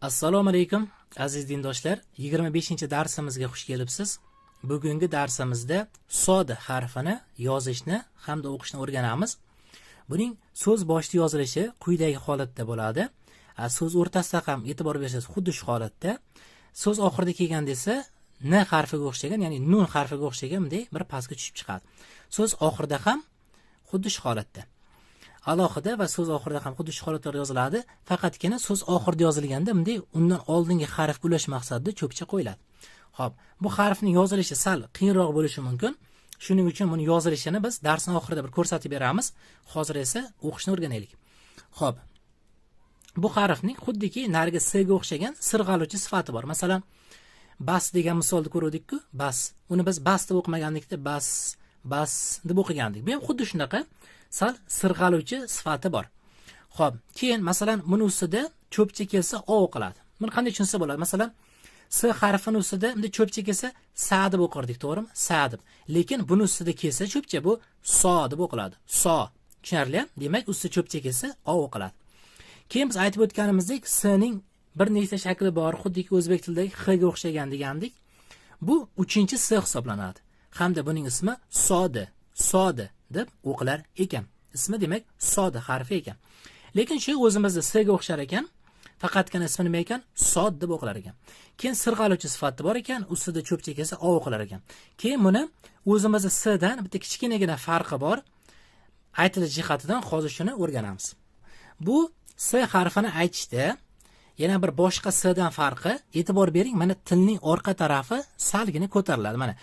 Assalomu alaykum aziz dindoshlar. 25-darsimizga xush kelibsiz. Bugungi darsimizda sod harfini yozishni hamda o'qishni o'rganamiz. Buning so'z boshida yozilishi quyidagi holatda bo'ladi. So'z o'rtasida ham e'tibor bersangiz xuddi shu holatda. So'z oxirida kelganda esa n harfiga o'xshagan, ya'ni nun harfiga o'xshagan bunday bir pastga tushib chiqadi. So'z oxirida ham xuddi shu holatda. Alohida va so'z oxirida ham xuddi shu holatlarda yoziladi. Faqatgina so'z oxirida yozilganda bunday undan oldingi harfga ulash maqsadida cho'pcha qo'yiladi. Xo'p, bu harfning yozilishi sal qiyinroq bo'lishi mumkin. Shuning uchun buni yozilishini biz darsning oxirida bir ko'rsatib beramiz. Hozir esa o'qishni o'rganaylik. Xo'p. Bu harfning xuddiki narigi s ga o'xshagan sirg'aluvchi sifati bor. Masalan, bas degan misolni ko'rdik-ku, bas. Uni biz bas deb o'qimaganlikda bas deb o'qigandik. Bu ham xuddi shunaqa sal sirg'aluvchi sifati bor. Xo'p, keyin masalan buni ustida cho'pcha kelsa o o'qiladi. Buni qanday tushunsa bo'ladi? Masalan, s harfini ustida endi cho'pcha kelsa sa deb o'qirdik, to'g'rimi? Sa deb. Lekin buni ustida kelsa cho'pcha bu so deb o'qiladi. So. Tushunarli? Demak, ustida cho'pcha kelsa o o'qiladi. Keyin biz aytib o'tganimizdek, s ning bir nechta shakli bor, xuddiki o'zbek tilidagi x ga o'xshagan degandik. Bu 3-s hisoblanadi. Hamda buning ismi sodi deb o'qilar ekan. Ismi demak sod harfi ekan. Lekin shu o'zimizda s ga o'xshar ekan. Faqatgina ismi nima ekan? Sod deb o'qilar ekan. Keyin sirg'aluvchi sifati bor ekan, ustida cho'pcha kelsa o o'qilar ekan. Keyin buni o'zimizda s dan bitta kichkinagina farqi bor. Aytilish jihatidan hozir shuni o'rganamiz. Bu s harfini aytishda yana bir boshqa s dan farqi, e'tibor bering, mana tilning orqa tarafi salgina ko'tariladi. Mana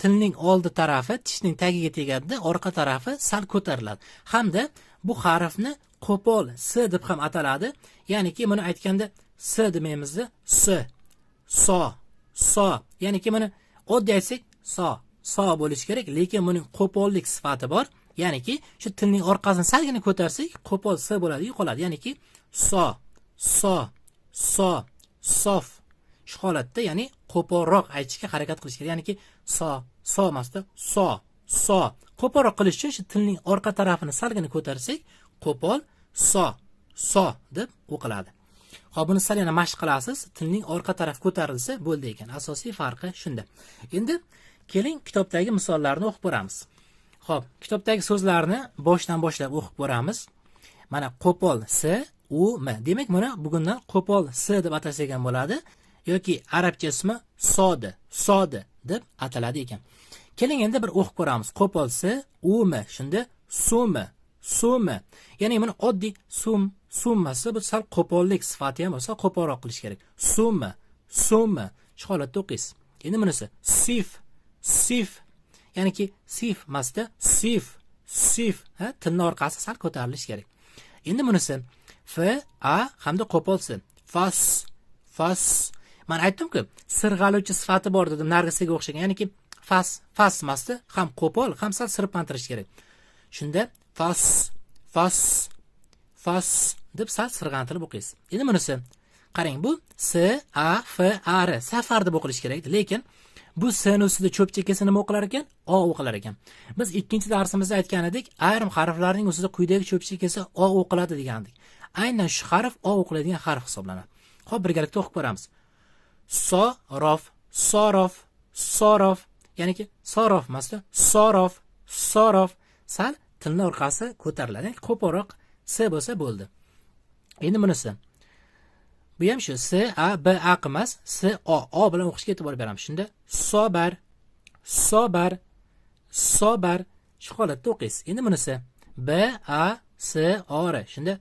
tilning oldi tarafi tishning tagiga tegadi, orqa tarafi sal ko'tariladi. Hamda bu harfni qo'pol s deb ham ataladi. Ya'niki buni aytganda s demaymiz-da, so. Ya'niki buni oddiy aytsak so bo'lishi kerak, lekin buning qo'pollik sifati bor. Ya'niki shu tilning orqasini salgina ko'tarsak, qo'pol s bo'ladi, yo'qoladi. Ya'niki sof. Shu holatda, ya'ni qo'polroq aytishga harakat qilish kerak. Ya'niki so emasda, so. Qo'polroq qilish uchun shu tilning orqa tarafini salgina ko'tarsak, qo'pol so deb o'qiladi. Xo'p, buni sal yana mashq qilasiz. Tilning orqa tarafi ko'tarilsa bo'ldi ekan. Asosiy farqi shunda. Endi keling kitobdagi misollarni o'qib ko'ramiz. Xo'p, kitobdagi so'zlarni boshdan boshlab o'qib ko'ramiz. Mana qo'pol s, u, m. Demak, buni bugundan qo'pol s deb atasak ham bo'ladi yoki arabcha ismi sodi deb ataladi ekan. Keling endi bir o'qib ko'ramiz. Qo'pol s, u, m. Shunda sumi. Ya'ni buni oddiy summasi, bu sal qo'pollik sifati ham bo'lsa qo'polroq qilish kerak. Sumi. Shu holatda o'qiysiz. Endi bunisi sif. Ya'niki sif emasda, sif. Tilning orqasi sal ko'tarilishi kerak. Endi bunisi f, a hamda qo'pol s. Fas. Men aytdim-ku, sirg'aluvchi sifati bor dedim, nargisiga o'xshagan. Ya'niki fas emasda, ham qo'pol, ham sal sirpantirish kerak. Shunda fas deb sal sirg'antirib o'qiysiz. Endi bunisi qarang, bu s, a, f, a, r safar deb o'qilish kerak, lekin bu s ning ustida cho'pcha kelsa nima o'qilar ekan? O o'qilar ekan. Biz ikkinchi darsimizda aytgan edik, ayrim harflarning ustida quyidagi cho'pcha kelsa o o'qiladi degandik. Aynan shu harf o o'qiladigan harf hisoblanadi. Xo'p, birgalikda o'qib ko'ramiz. Sorof. Ya'niki sorof emasda, sorof. Sal tilning orqasi ko'tariladi. Qo'polroq s bo'lsa bo'ldi. Endi bunisi. Bu ham shu s, a, b, a emas, s, o bilan o'qishga e'tibor beramiz. Shunda sobar. Shu holatda o'qiysiz. Endi bunisi b, a, s, o, r. Shunda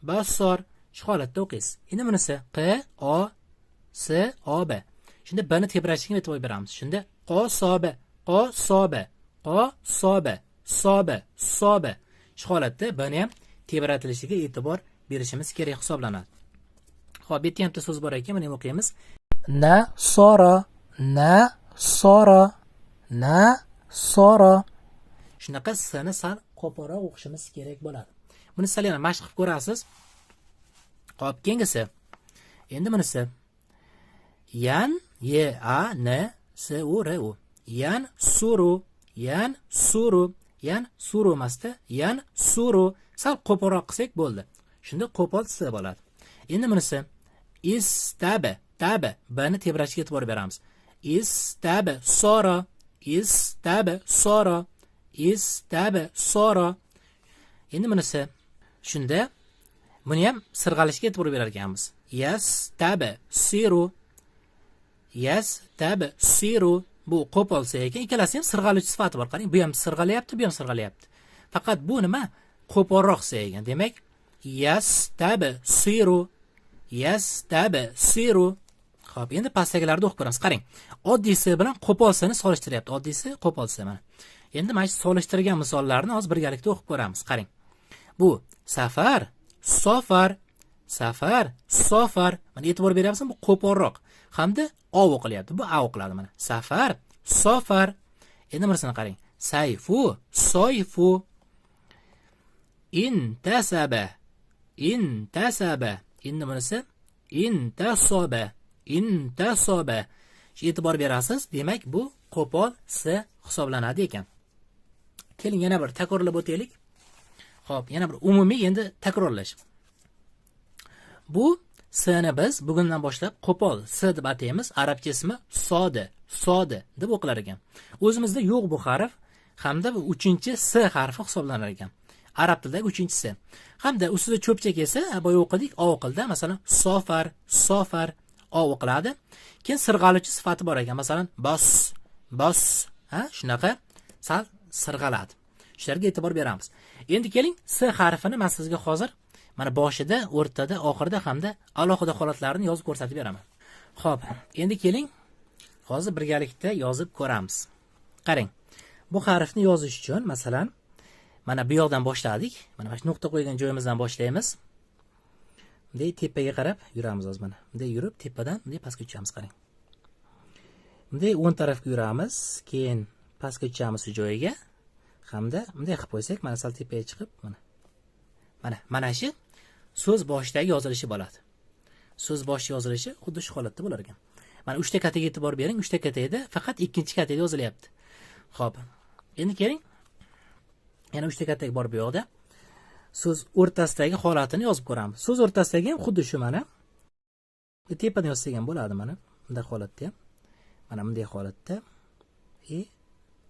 basor. Shu holatda o'qiysiz. Endi bunisi q, o, s, o, b. Shunda b ni tebrashishga e'tibor beramiz. Shunda qosoba. Shu holatda buni ham tebratilishiga e'tibor berishimiz kerak hisoblanadi. Xo'p, bu yerda ham so'z bor ekan, buni ham o'qiymiz. Nasoro. Shunaqa s-ni sal qo'polroq o'qishimiz kerak bo'ladi. Buni sal yana mashq qilib ko'rasiz. Xo'p, keyingisi. Endi bunisi yan, a, n, s, u, r, u. Yan suru. yan suru emasda, yan suru. Sal qo'polroq qilsak bo'ldi. Shunda qo'pol s bo'ladi. Endi bunisi istabe, tabe, bni tebrashga e'tibor beramiz. Istabe sora, istabe sora, istabe sora. Endi bunisi shunda buni ham sirg'alishga e'tibor berar ekanmiz. Yastabe siru, yastabe siru. Bu qo'pol s ekan, ikkalasi ham sirg'aluvchi sifati bor. Qarang, bu ham sirg'alayapti, bu ham sirg'alayapti. Faqat bu nima? Qo'polroq s ekan. Demak, yastabe siru, yastabe siru. Xo'p, endi pastdagilarni o'qib ko'ramiz. Qarang, oddiysi bilan qo'polsini solishtiryapti. Oddiysi, qo'polsi mana. Endi mana shu solishtirgan misollarni hozir birgalikda o'qib ko'ramiz. Qarang. Bu safar, sofar, safar, sofar. Mana e'tibor beryapsizmi? Bu qo'polroq. Hamda o o'qilyapti. Bu a o'qiladi mana. Safar, sofar. Endi bunisini qarang. Sayfu, soyfu. Intasaba, intasaba. Endi bunisi intasoba, intasoba. E'tibor berasiz. Demak, bu qo'pol s hisoblanadi ekan. Keling, yana bir takrorlab o'taylik. Xo'p, yana bir umumiy endi takrorlash. Bu s'ni biz bugundan boshlab qo'pol s deb ataymiz. Arabcha ismi sodi, sodi deb o'qilar ekan. O'zimizda yo'q bu harf, hamda bu 3-chi s harfi hisoblanar ekan. Arab tilidagi 3-si. Hamda ustida cho'pchak esa boya o'qidik, o o'qildi. Masalan, sofar, sofar, o o'qiladi. Keyin sirg'aluvchi sifati bor ekan. Masalan, bos, bos, shunaqa sal sirg'aladi. Shularga e'tibor beramiz. Endi keling, s harfini men sizga hozir mana boshida, o'rtada, oxirida hamda alohida holatlarini yozib ko'rsatib beraman. Xo'p, endi keling, hozir birgalikda yozib ko'ramiz. Qarang. Bu harfni yozish uchun, masalan, mana bu yoqdan boshladik. Mana shu nuqta qo'ygan joyimizdan boshlaymiz. Bunday tepaga qarab yuramiz hozir mana. Bunday yurib, tepadan bunday pastga tushamiz, qarang. Bunday o'ng tarafga yuramiz, keyin pastga tushamiz shu joyiga. Hamda bunday qilib qo'ysak, mana sal tepaga chiqib, mana shu so'z boshidagi yozilishi bo'ladi. So'z boshi yozilishi xuddi shu holatda bo'lar ekan. Mana 3ta kataga e'tibor bering, 3ta katada faqat 2-katada yozilyapti. Xo'p. Endi keling, yana 3ta kataga borib bu yoqda so'z o'rtasidagi holatini yozib ko'ramiz. So'z o'rtasidagi ham xuddi shu mana. Tepadan yozsak ham bo'ladi mana. Bunday holatda ham. Mana bunday holatda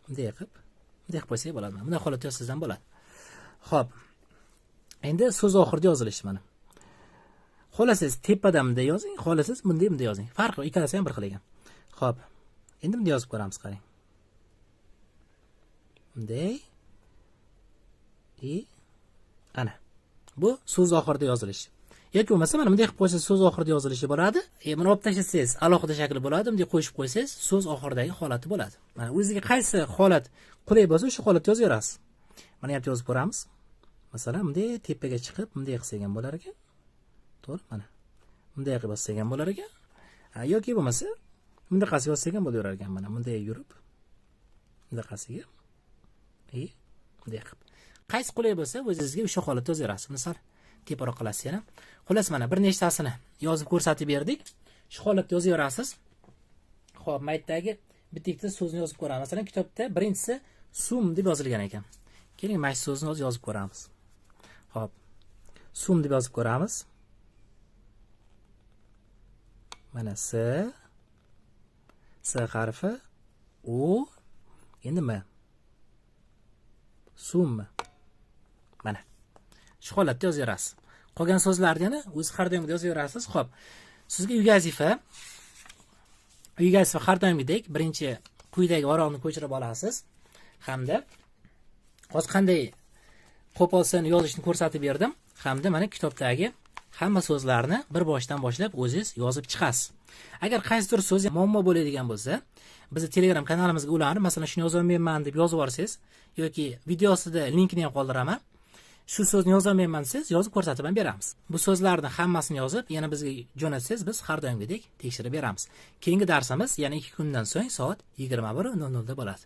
bunday qilib qo'ysak bo'ladi. Bunday holatda yozsangiz ham bo'ladi. Xo'p. Endi so'z oxirida yozilishi mana. Xohlasangiz tepadan bunday yozing, xohlasangiz bunday yozing. Farqi yo'q, ikkalasi ham bir xil ekan. Xo'p. Endi bunday yozib ko'ramiz, qarang. Bunday ana. Bu so'z oxirida yozilishi. Yoki bo'lmasa mana bunday qilib qo'ysangiz so'z oxirida yozilishi bo'ladi. Buni olib tashlasangiz alohida shakli bo'ladi. Bunday qo'yib qo'ysangiz so'z oxiridagi holati bo'ladi. Mana o'ziga qaysi holat qulay bo'lsa, shu holatda yozaverasiz. Mana ham yozib ko'ramiz. Masalan, bunday tepaga chiqib, bunday qilsak ham bo'lar ekan. To'g'ri, mana. Bunday qilib yozsak ham bo'lar ekan. Yoki bo'lmasa, bunday qilib yozsak ham bo'laverar ekan. Mana bunday yurib, bunday qilsak, bunday qilib. Qaysi qulay bo'lsa, o'zingizga o'sha holatda yozaverasiz. Misol, teparoq qilasiz yana. Xullas, mana bir nechtasini yozib ko'rsatib berdik. Shu holatda yozaverasiz. Xo'p, maytdagi bitikda so'zni yozib ko'ramiz. Masalan, kitobda birinchisi sum deb yozilgan ekan. Keling, mana shu so'zni yozib ko'ramiz. Xo'p. Sum deb yozib ko'ramiz. Mana s harfi, u, endi m. Sum. Mana. Shu holatda yozaverasiz. Qolgan so'zlarni yana o'zi har doim yozaverasiz. Xo'p. Sizga uyga vazifa har doimgidek birinchi quyidagi varaqni ko'chirib olasiz. Hamda hozir qanday qo'polsini yozishni ko'rsatib berdim. Hamda mana kitobdagi hamma so'zlarni bir boshdan boshlab o'zingiz yozib chiqasiz. Agar qaysidir so'z muammo bo'ladigan bo'lsa, bizni Telegram kanalimizga ulanib, masalan, shuni yozolmayman deb yozib olsangiz yoki videosida linkini ham qoldiraman. Shu so'zni yozolmayman desangiz, yozib ko'rsatib ham beramiz. Bu so'zlarni hammasini yozib, yana bizga jo'natsangiz, biz har doimgidek tekshirib beramiz. Keyingi darsimiz yana 2 kundan so'ng soat 21:00 da bo'ladi.